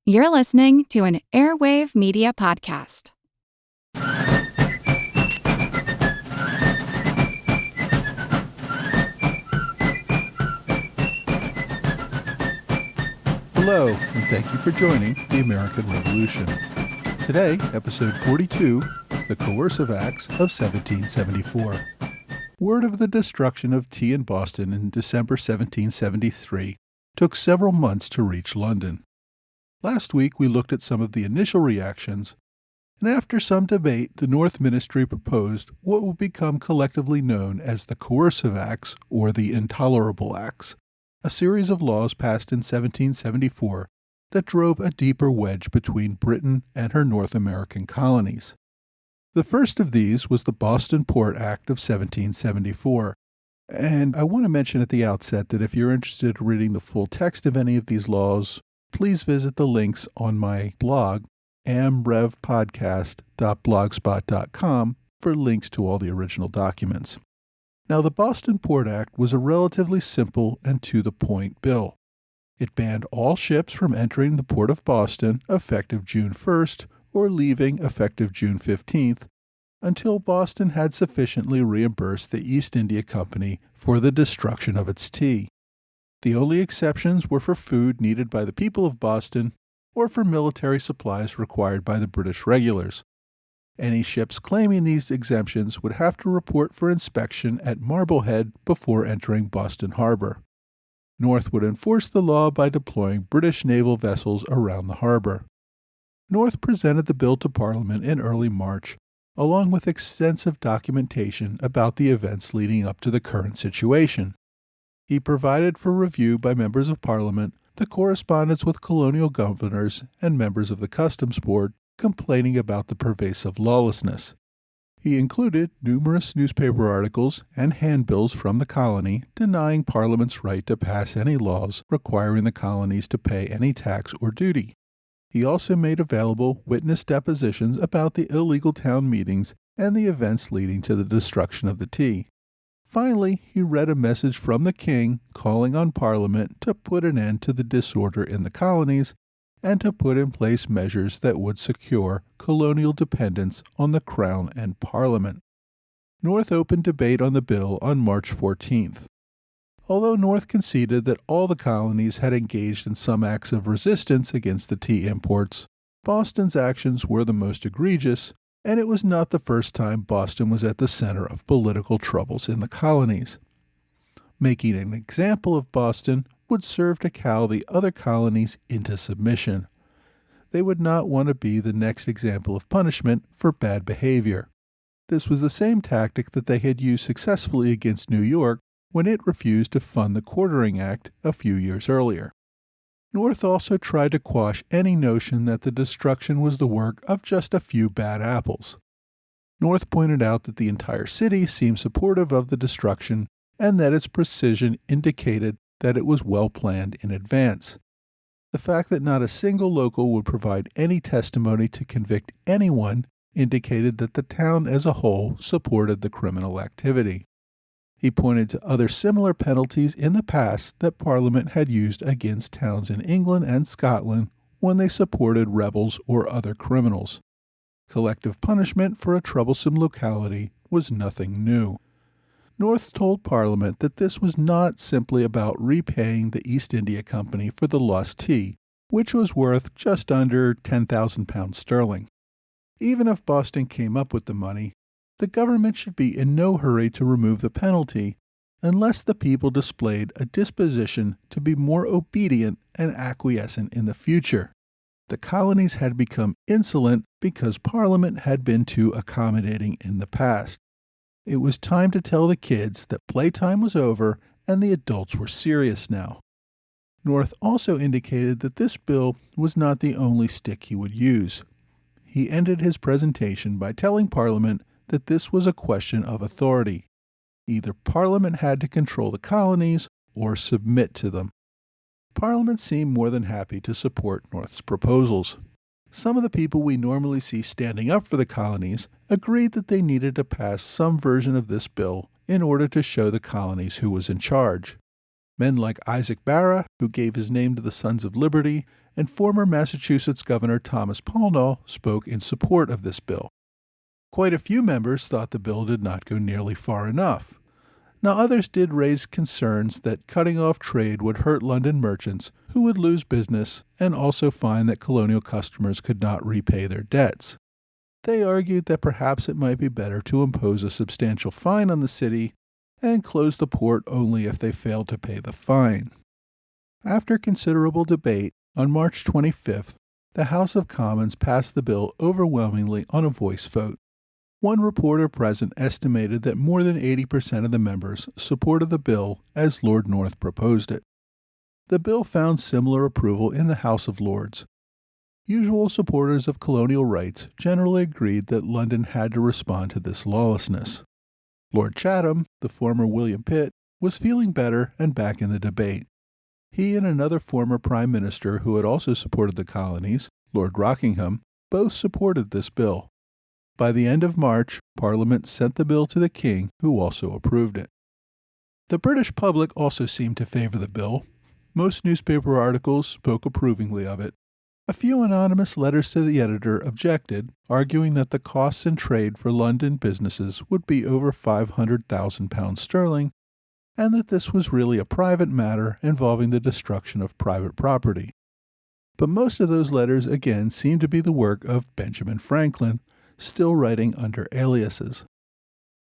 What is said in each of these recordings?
You're listening to an Airwave Media Podcast. Hello, and thank you for joining the American Revolution. Today, episode 42, the Coercive Acts of 1774. Word of the destruction of tea in Boston in December 1773 took several months to reach London. Last week, we looked at some of the initial reactions, and after some debate, the North Ministry proposed what would become collectively known as the Coercive Acts or the Intolerable Acts, a series of laws passed in 1774 that drove a deeper wedge between Britain and her North American colonies. The first of these was the Boston Port Act of 1774, and I want to mention at the outset that if you're interested in reading the full text of any of these laws, please visit the links on my blog, amrevpodcast.blogspot.com, for links to all the original documents. Now, the Boston Port Act was a relatively simple and to-the-point bill. It banned all ships from entering the port of Boston effective June 1st or leaving effective June 15th until Boston had sufficiently reimbursed the East India Company for the destruction of its tea. The only exceptions were for food needed by the people of Boston or for military supplies required by the British regulars. Any ships claiming these exemptions would have to report for inspection at Marblehead before entering Boston Harbor. North would enforce the law by deploying British naval vessels around the harbor. North presented the bill to Parliament in early March, along with extensive documentation about the events leading up to the current situation. He provided for review by members of Parliament the correspondence with colonial governors and members of the Customs Board complaining about the pervasive lawlessness. He included numerous newspaper articles and handbills from the colony denying Parliament's right to pass any laws requiring the colonies to pay any tax or duty. He also made available witness depositions about the illegal town meetings and the events leading to the destruction of the tea. Finally, he read a message from the king calling on Parliament to put an end to the disorder in the colonies and to put in place measures that would secure colonial dependence on the Crown and Parliament. North opened debate on the bill on March 14th. Although North conceded that all the colonies had engaged in some acts of resistance against the tea imports, Boston's actions were the most egregious, and it was not the first time Boston was at the center of political troubles in the colonies. Making an example of Boston would serve to cow the other colonies into submission. They would not want to be the next example of punishment for bad behavior. This was the same tactic that they had used successfully against New York when it refused to fund the Quartering Act a few years earlier. North also tried to quash any notion that the destruction was the work of just a few bad apples. North pointed out that the entire city seemed supportive of the destruction and that its precision indicated that it was well planned in advance. The fact that not a single local would provide any testimony to convict anyone indicated that the town as a whole supported the criminal activity. He pointed to other similar penalties in the past that Parliament had used against towns in England and Scotland when they supported rebels or other criminals. Collective punishment for a troublesome locality was nothing new. North told Parliament that this was not simply about repaying the East India Company for the lost tea, which was worth just under £10,000 sterling. Even if Boston came up with the money, the government should be in no hurry to remove the penalty unless the people displayed a disposition to be more obedient and acquiescent in the future. The colonies had become insolent because Parliament had been too accommodating in the past. It was time to tell the kids that playtime was over and the adults were serious now. North also indicated that this bill was not the only stick he would use. He ended his presentation by telling Parliament that this was a question of authority. Either Parliament had to control the colonies or submit to them. Parliament seemed more than happy to support North's proposals. Some of the people we normally see standing up for the colonies agreed that they needed to pass some version of this bill in order to show the colonies who was in charge. Men like Isaac Barra, who gave his name to the Sons of Liberty, and former Massachusetts Governor Thomas Pownall spoke in support of this bill. Quite a few members thought the bill did not go nearly far enough. Now, others did raise concerns that cutting off trade would hurt London merchants who would lose business and also find that colonial customers could not repay their debts. They argued that perhaps it might be better to impose a substantial fine on the city and close the port only if they failed to pay the fine. After considerable debate, on March 25th, the House of Commons passed the bill overwhelmingly on a voice vote. One reporter present estimated that more than 80% of the members supported the bill as Lord North proposed it. The bill found similar approval in the House of Lords. Usual supporters of colonial rights generally agreed that London had to respond to this lawlessness. Lord Chatham, the former William Pitt, was feeling better and back in the debate. He and another former prime minister who had also supported the colonies, Lord Rockingham, both supported this bill. By the end of March, Parliament sent the bill to the King, who also approved it. The British public also seemed to favor the bill. Most newspaper articles spoke approvingly of it. A few anonymous letters to the editor objected, arguing that the costs in trade for London businesses would be over £500,000 sterling, and that this was really a private matter involving the destruction of private property. But most of those letters again seemed to be the work of Benjamin Franklin, still writing under aliases.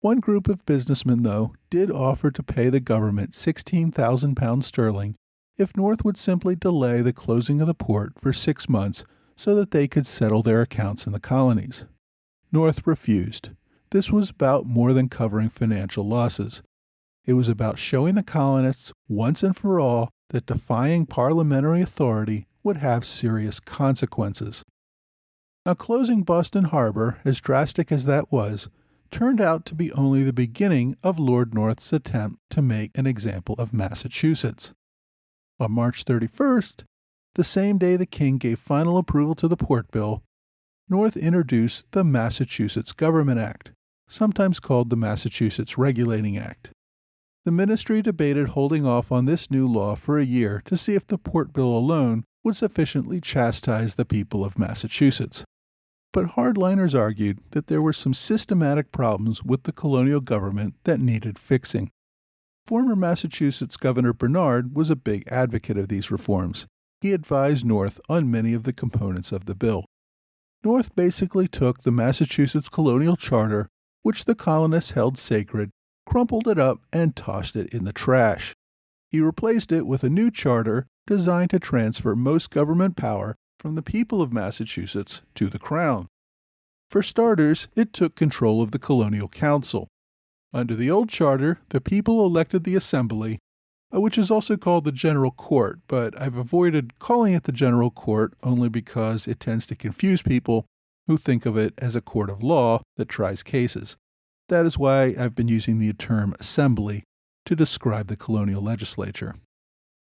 One group of businessmen, though, did offer to pay the government £16,000 sterling if North would simply delay the closing of the port for 6 months so that they could settle their accounts in the colonies. North refused. This was about more than covering financial losses. It was about showing the colonists, once and for all, that defying parliamentary authority would have serious consequences. Now, closing Boston Harbor, as drastic as that was, turned out to be only the beginning of Lord North's attempt to make an example of Massachusetts. On March 31st, the same day the King gave final approval to the port bill, North introduced the Massachusetts Government Act, sometimes called the Massachusetts Regulating Act. The ministry debated holding off on this new law for a year to see if the port bill alone would sufficiently chastise the people of Massachusetts. But hardliners argued that there were some systematic problems with the colonial government that needed fixing. Former Massachusetts Governor Bernard was a big advocate of these reforms. He advised North on many of the components of the bill. North basically took the Massachusetts Colonial Charter, which the colonists held sacred, crumpled it up, and tossed it in the trash. He replaced it with a new charter designed to transfer most government power from the people of Massachusetts to the Crown. For starters, it took control of the Colonial Council. Under the old charter, the people elected the Assembly, which is also called the General Court, but I've avoided calling it the General Court only because it tends to confuse people who think of it as a court of law that tries cases. That is why I've been using the term Assembly to describe the colonial legislature.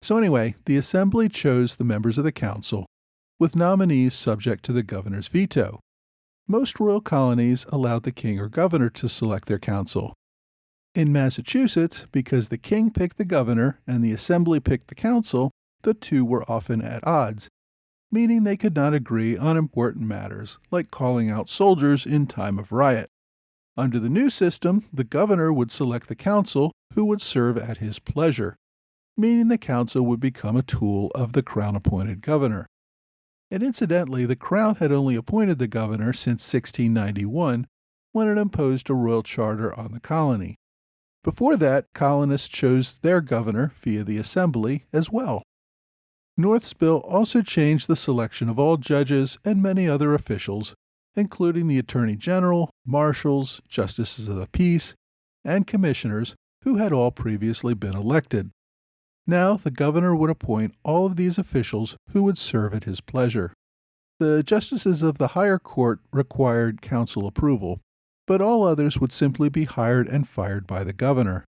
So anyway, the Assembly chose the members of the Council, with nominees subject to the governor's veto. Most royal colonies allowed the king or governor to select their council. In Massachusetts, because the king picked the governor and the Assembly picked the council, the two were often at odds, meaning they could not agree on important matters like calling out soldiers in time of riot. Under the new system, the governor would select the council, who would serve at his pleasure, meaning the council would become a tool of the crown-appointed governor. And incidentally, the Crown had only appointed the governor since 1691, when it imposed a royal charter on the colony. Before that, colonists chose their governor via the Assembly as well. North's bill also changed the selection of all judges and many other officials, including the Attorney General, marshals, justices of the peace, and commissioners who had all previously been elected. Now, the governor would appoint all of these officials who would serve at his pleasure. The justices of the higher court required council approval, but all others would simply be hired and fired by the governor.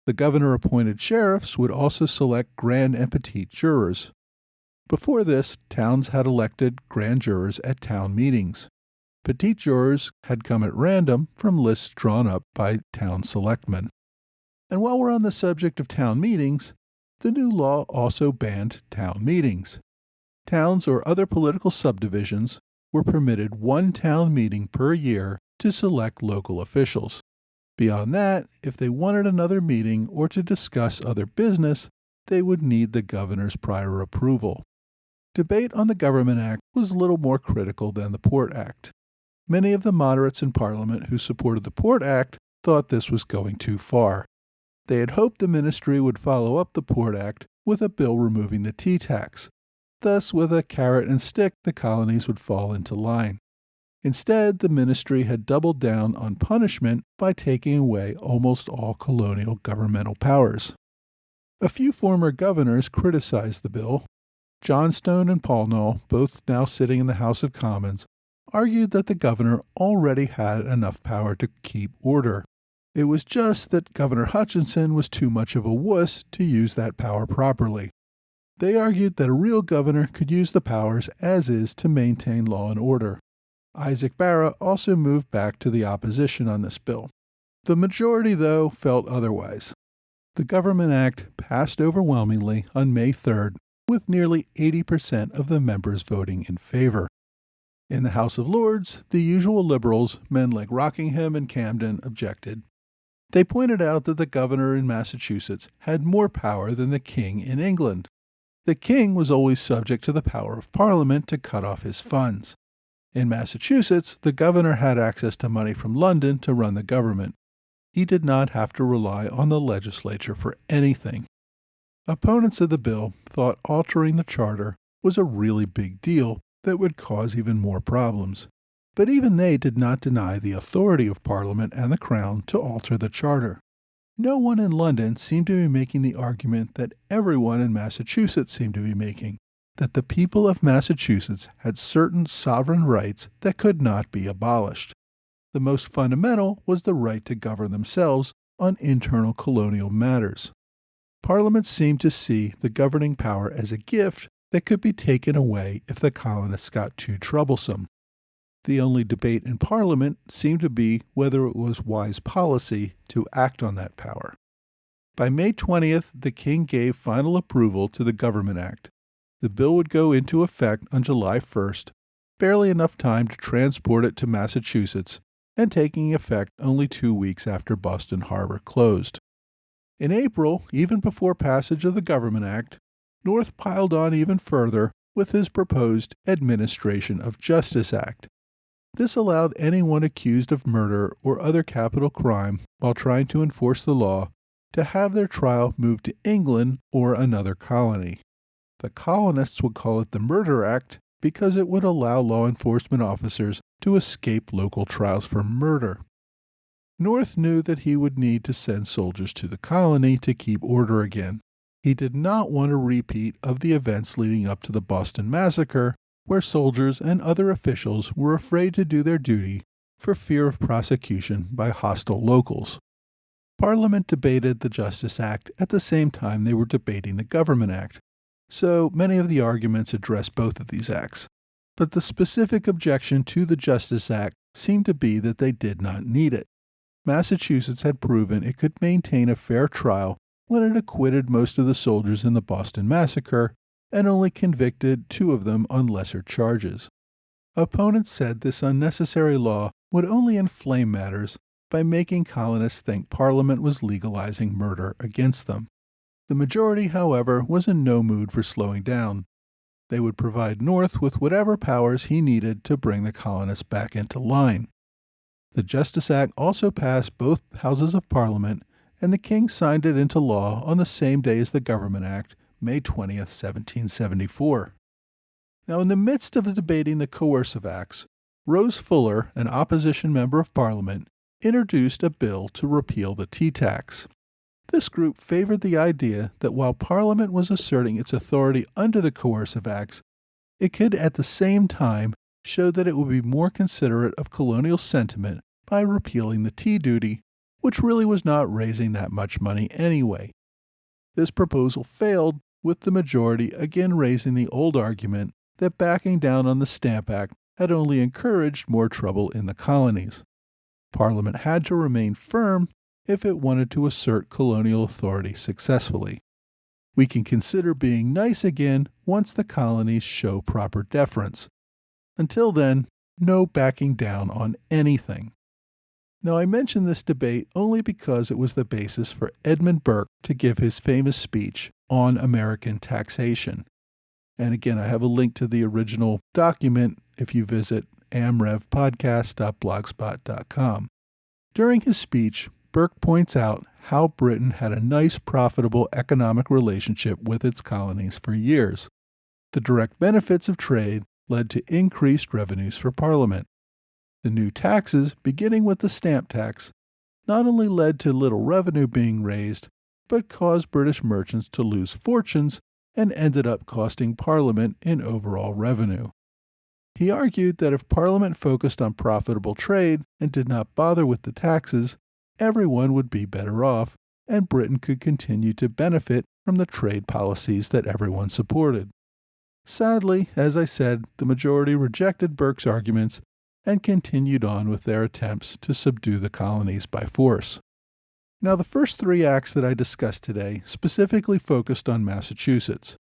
The governor-appointed sheriffs would also select grand and petite jurors. Before this, towns had elected grand jurors at town meetings. Petite jurors had come at random from lists drawn up by town selectmen. And while we're on the subject of town meetings, the new law also banned town meetings. Towns or other political subdivisions were permitted one town meeting per year to select local officials. Beyond that, if they wanted another meeting or to discuss other business, they would need the governor's prior approval. Debate on the Government Act was little more critical than the Port Act. Many of the moderates in Parliament who supported the Port Act thought this was going too far. They had hoped the ministry would follow up the Port Act with a bill removing the tea tax. Thus, with a carrot and stick, the colonies would fall into line. Instead, the ministry had doubled down on punishment by taking away almost all colonial governmental powers. A few former governors criticized the bill. Johnstone and Pownall, both now sitting in the House of Commons, argued that the governor already had enough power to keep order. It was just that Governor Hutchinson was too much of a wuss to use that power properly. They argued that a real governor could use the powers as is to maintain law and order. Isaac Barra also moved back to the opposition on this bill. The majority, though, felt otherwise. The Government Act passed overwhelmingly on May 3rd, with nearly 80% of the members voting in favor. In the House of Lords, the usual liberals, men like Rockingham and Camden, objected. They pointed out that the governor in Massachusetts had more power than the king in England. The king was always subject to the power of Parliament to cut off his funds. In Massachusetts, the governor had access to money from London to run the government. He did not have to rely on the legislature for anything. Opponents of the bill thought altering the charter was a really big deal that would cause even more problems. But even they did not deny the authority of Parliament and the Crown to alter the charter. No one in London seemed to be making the argument that everyone in Massachusetts seemed to be making, that the people of Massachusetts had certain sovereign rights that could not be abolished. The most fundamental was the right to govern themselves on internal colonial matters. Parliament seemed to see the governing power as a gift that could be taken away if the colonists got too troublesome. The only debate in Parliament seemed to be whether it was wise policy to act on that power. By May 20th, the King gave final approval to the Government Act. The bill would go into effect on July 1st, barely enough time to transport it to Massachusetts, and taking effect only 2 weeks after Boston Harbor closed. In April, even before passage of the Government Act, North piled on even further with his proposed Administration of Justice Act. This allowed anyone accused of murder or other capital crime while trying to enforce the law to have their trial moved to England or another colony. The colonists would call it the Murder Act because it would allow law enforcement officers to escape local trials for murder. North knew that he would need to send soldiers to the colony to keep order again. He did not want a repeat of the events leading up to the Boston Massacre, where soldiers and other officials were afraid to do their duty for fear of prosecution by hostile locals. Parliament debated the Justice Act at the same time they were debating the Government Act, so many of the arguments addressed both of these acts. But the specific objection to the Justice Act seemed to be that they did not need it. Massachusetts had proven it could maintain a fair trial when it acquitted most of the soldiers in the Boston Massacre and only convicted 2 of them on lesser charges. Opponents said this unnecessary law would only inflame matters by making colonists think Parliament was legalizing murder against them. The majority, however, was in no mood for slowing down. They would provide North with whatever powers he needed to bring the colonists back into line. The Justice Act also passed both houses of Parliament, and the King signed it into law on the same day as the Government Act, May 20th, 1774. Now, in the midst of debating the Coercive Acts, Rose Fuller, an opposition member of Parliament, introduced a bill to repeal the tea tax. This group favored the idea that while Parliament was asserting its authority under the Coercive Acts, it could at the same time show that it would be more considerate of colonial sentiment by repealing the tea duty, which really was not raising that much money anyway. This proposal failed, with the majority again raising the old argument that backing down on the Stamp Act had only encouraged more trouble in the colonies. Parliament had to remain firm if it wanted to assert colonial authority successfully. We can consider being nice again once the colonies show proper deference. Until then, no backing down on anything. Now, I mention this debate only because it was the basis for Edmund Burke to give his famous speech on American taxation. And again, I have a link to the original document if you visit amrevpodcast.blogspot.com. During his speech, Burke points out how Britain had a nice, profitable economic relationship with its colonies for years. The direct benefits of trade led to increased revenues for Parliament. The new taxes, beginning with the stamp tax, not only led to little revenue being raised, but caused British merchants to lose fortunes and ended up costing Parliament in overall revenue. He argued that if Parliament focused on profitable trade and did not bother with the taxes, everyone would be better off, and Britain could continue to benefit from the trade policies that everyone supported. Sadly, as I said, the majority rejected Burke's arguments and continued on with their attempts to subdue the colonies by force. Now, the first three acts that I discussed today specifically focused on Massachusetts.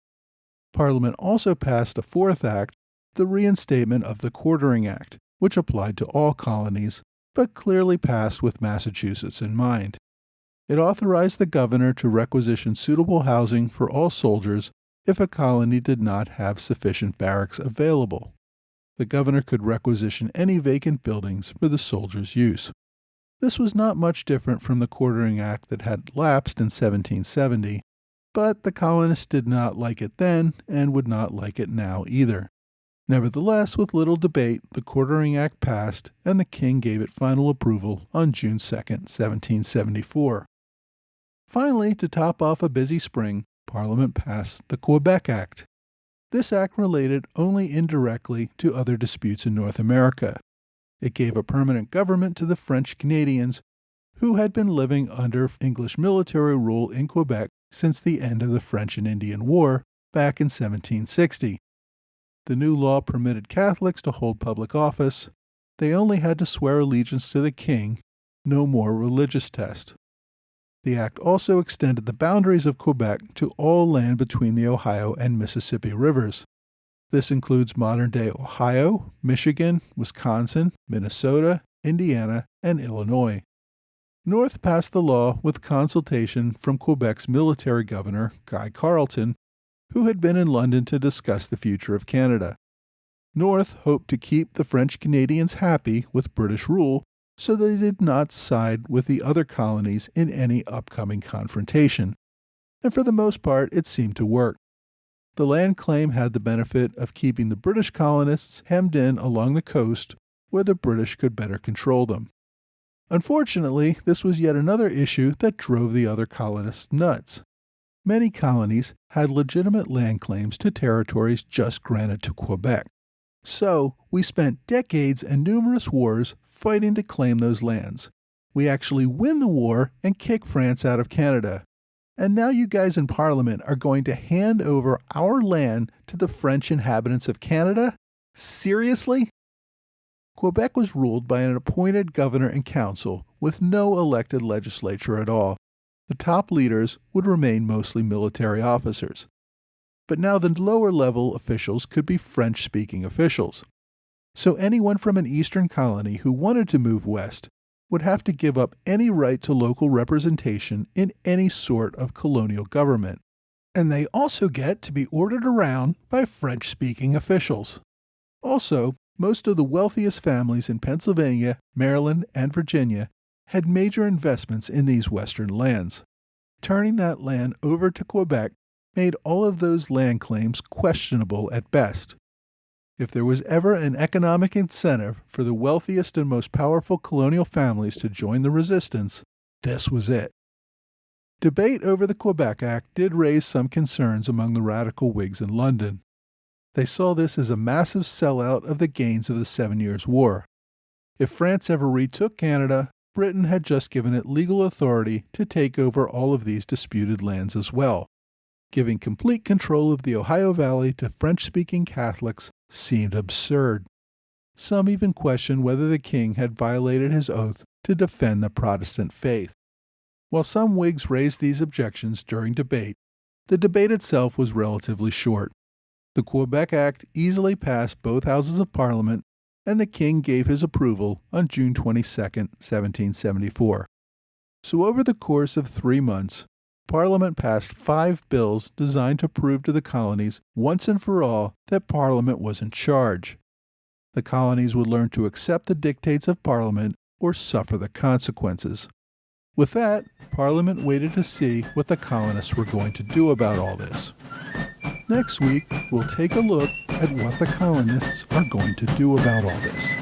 Parliament also passed a fourth act, the reinstatement of the Quartering Act, which applied to all colonies, but clearly passed with Massachusetts in mind. It authorized the governor to requisition suitable housing for all soldiers if a colony did not have sufficient barracks available. The governor could requisition any vacant buildings for the soldiers' use. This was not much different from the Quartering Act that had lapsed in 1770, but the colonists did not like it then and would not like it now either. Nevertheless, with little debate, the Quartering Act passed and the king gave it final approval on June 2, 1774. Finally, to top off a busy spring, Parliament passed the Quebec Act. This act related only indirectly to other disputes in North America. It gave a permanent government to the French Canadians, who had been living under English military rule in Quebec since the end of the French and Indian War back in 1760. The new law permitted Catholics to hold public office. They only had to swear allegiance to the king, no more religious test. The act also extended the boundaries of Quebec to all land between the Ohio and Mississippi rivers. This includes modern-day Ohio, Michigan, Wisconsin, Minnesota, Indiana, and Illinois. North passed the law with consultation from Quebec's military governor, Guy Carleton, who had been in London to discuss the future of Canada. North hoped to keep the French Canadians happy with British rule so they did not side with the other colonies in any upcoming confrontation. And for the most part, it seemed to work. The land claim had the benefit of keeping the British colonists hemmed in along the coast where the British could better control them. Unfortunately, this was yet another issue that drove the other colonists nuts. Many colonies had legitimate land claims to territories just granted to Quebec. So, we spent decades and numerous wars fighting to claim those lands. We actually win the war and kick France out of Canada. And now you guys in Parliament are going to hand over our land to the French inhabitants of Canada? Seriously? Quebec was ruled by an appointed governor and council with no elected legislature at all. The top leaders would remain mostly military officers. But now the lower-level officials could be French-speaking officials. So anyone from an eastern colony who wanted to move west would have to give up any right to local representation in any sort of colonial government. And they also get to be ordered around by French-speaking officials. Also, most of the wealthiest families in Pennsylvania, Maryland, and Virginia had major investments in these western lands. Turning that land over to Quebec made all of those land claims questionable at best. If there was ever an economic incentive for the wealthiest and most powerful colonial families to join the resistance, this was it. Debate over the Quebec Act did raise some concerns among the radical Whigs in London. They saw this as a massive sellout of the gains of the 7 Years' War. If France ever retook Canada, Britain had just given it legal authority to take over all of these disputed lands as well. Giving complete control of the Ohio Valley to French-speaking Catholics seemed absurd. Some even questioned whether the king had violated his oath to defend the Protestant faith. While some Whigs raised these objections during debate, The debate itself was relatively short. The Quebec Act easily passed both houses of Parliament, and the King gave his approval on June 22, 1774. So over the course of 3 months, Parliament passed 5 bills designed to prove to the colonies once and for all that Parliament was in charge. The colonies would learn to accept the dictates of Parliament or suffer the consequences. With that, Parliament waited to see what the colonists were going to do about all this. Next week, we'll take a look at what the colonists are going to do about all this.